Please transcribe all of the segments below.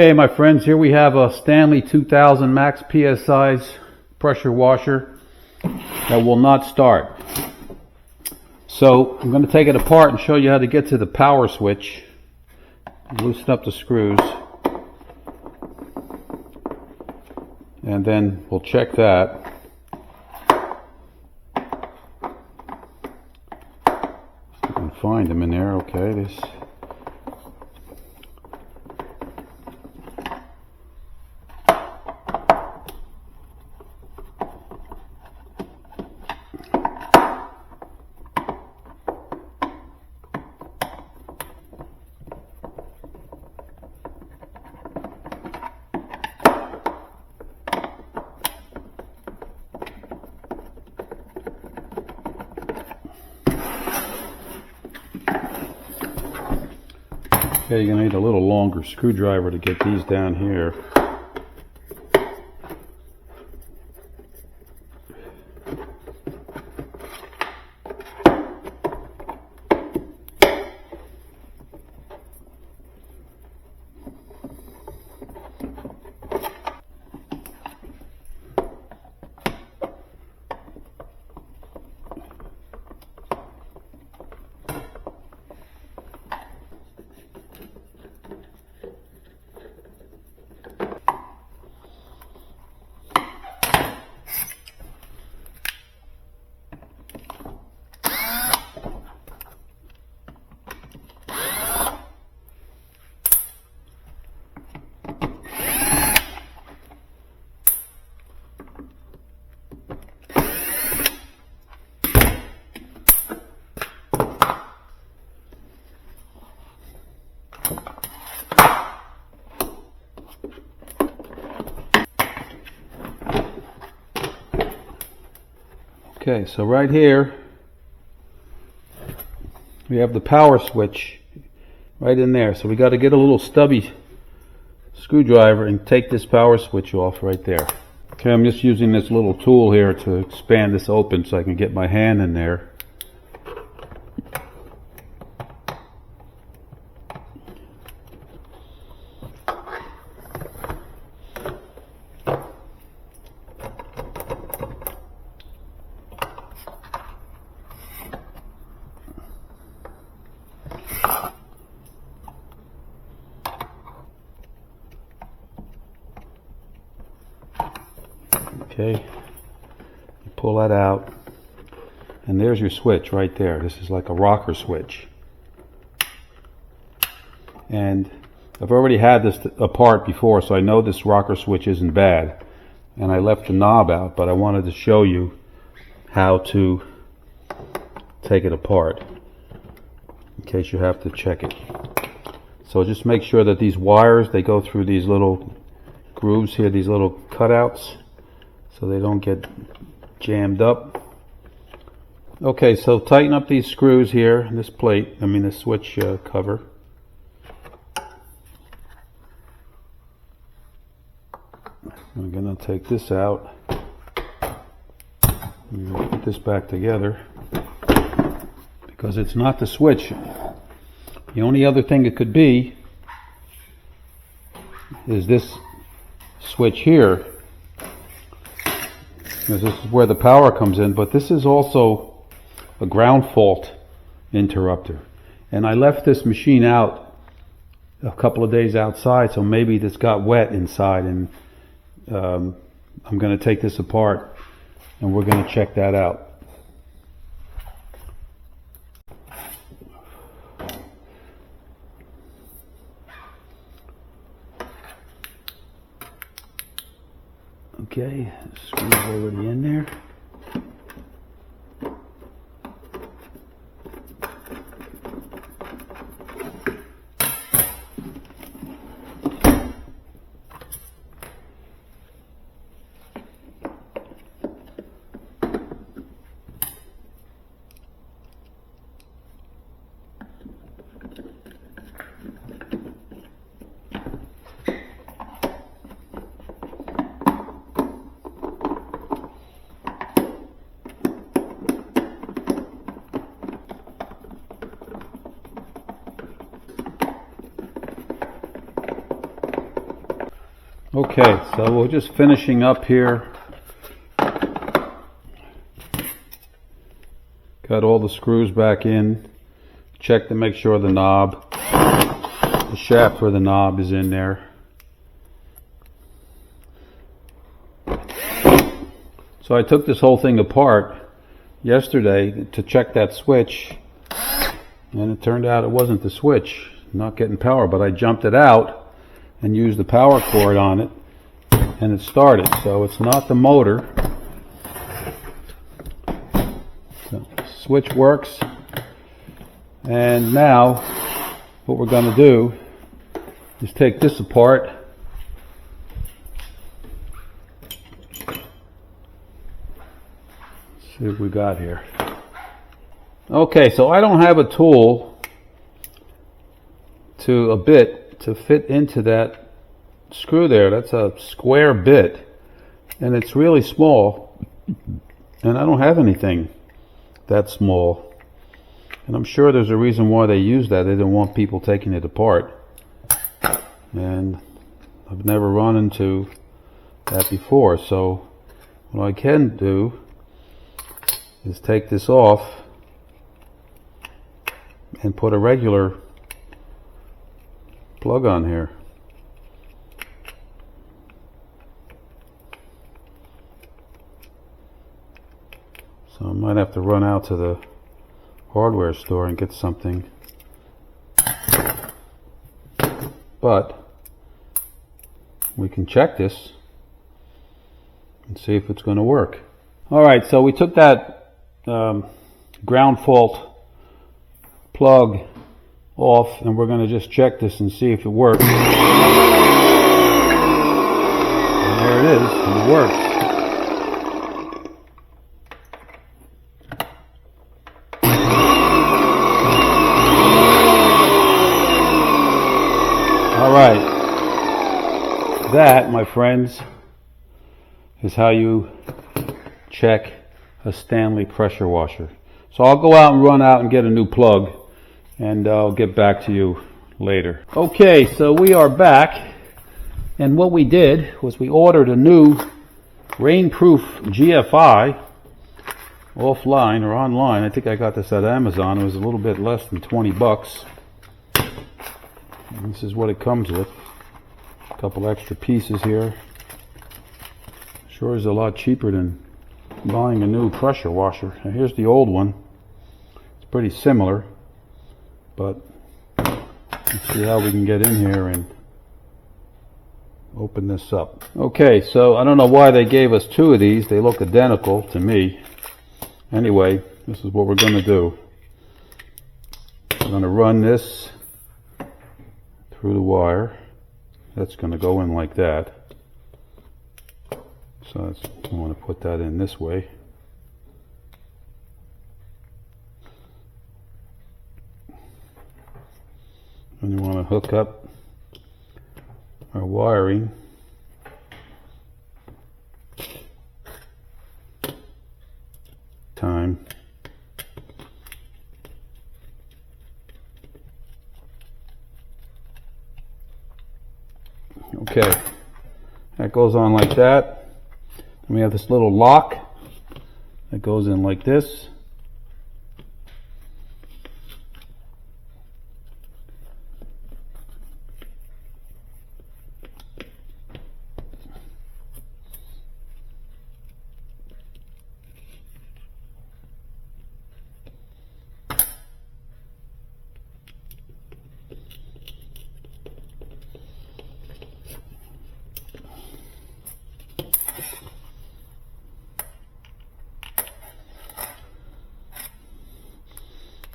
Hey my friends, here we have a Stanley 2000 max PSI's pressure washer that will not start. So I'm going to take it apart and show you how to get to the power switch. Loosen up the screws and then we'll check that. I can find them in there. Okay, this. Okay, you're going to need a little longer screwdriver to get these down here. Okay, so right here we have the power switch right in there. So we got to get a little stubby screwdriver and take this power switch off right there. Okay, I'm just using this little tool here to expand this open so I can get my hand in there. Okay, you pull that out, and there's your switch right there. This is like a rocker switch. And I've already had this apart before, so I know this rocker switch isn't bad. And I left the knob out, but I wanted to show you how to take it apart in case you have to check it. So just make sure that these wires, they go through these little grooves here, these little cutouts, so they don't get jammed up. Okay, so tighten up these screws here, this plate, this switch cover. I'm going to take this out. I'm going to put this back together because it's not the switch. The only other thing it could be is this switch here. This is where the power comes in, but this is also a ground fault interrupter. And I left this machine out a couple of days outside, so maybe this got wet inside, and I'm going to take this apart and we're going to check that out. Okay, screw's already in there. Okay, so we're just finishing up here. Got all the screws back in. Check to make sure the shaft for the knob is in there. So I took this whole thing apart yesterday to check that switch, and it turned out it wasn't the switch, not getting power, but I jumped it out and used the power cord on it, and it started. So it's not the motor. So switch works, and now what we're going to do is take this apart. Let's see what we got here. Okay, so I don't have a tool a bit to fit into that screw there. That's a square bit, and it's really small, and I don't have anything that small, and I'm sure there's a reason why they use that. They didn't want people taking it apart, and I've never run into that before. So what I can do is take this off and put a regular plug on here. So I might have to run out to the hardware store and get something, but we can check this and see if it's going to work. Alright, so we took that ground fault plug off, and we're going to just check this and see if it works. And there it is, and it works. Alright, that, my friends, is how you check a Stanley pressure washer. So I'll go out and run out and get a new plug, and I'll get back to you later. Okay, so we are back, and what we did was we ordered a new rainproof GFI offline or online. I think I got this at Amazon. It was a little bit less than 20 bucks. And this is what it comes with. A couple extra pieces here. Sure is a lot cheaper than buying a new pressure washer. Now here's the old one. It's pretty similar, but let's see how we can get in here and open this up. Okay, so I don't know why they gave us two of these. They look identical to me. Anyway, this is what we're going to do. We're going to run this through the wire. That's going to go in like that. So I want to put that in this way. And you want to hook up our wiring time. Okay, that goes on like that. And we have this little lock that goes in like this.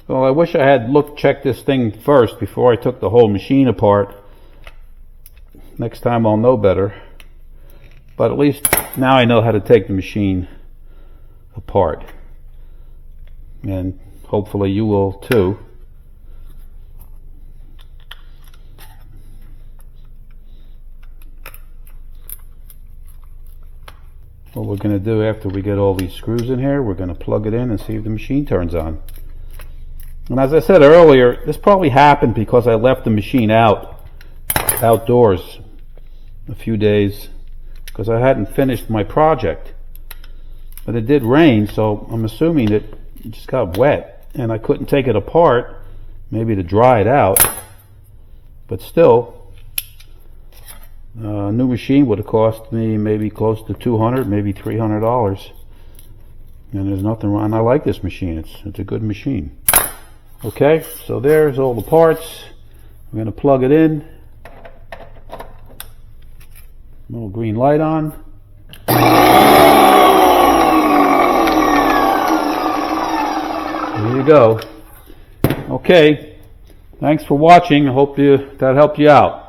Well, I wish I had checked this thing first before I took the whole machine apart. Next time I'll know better. But at least now I know how to take the machine apart. And hopefully you will too. What we're going to do after we get all these screws in here, we're going to plug it in and see if the machine turns on. And as I said earlier, this probably happened because I left the machine outdoors a few days because I hadn't finished my project. But it did rain, so I'm assuming it just got wet and I couldn't take it apart, maybe to dry it out. But still, a new machine would have cost me maybe close to $200, maybe $300. And there's nothing wrong. And I like this machine. It's a good machine. Okay, so there's all the parts. I'm going to plug it in. Little green light on. There you go. Okay, thanks for watching. I hope that helped you out.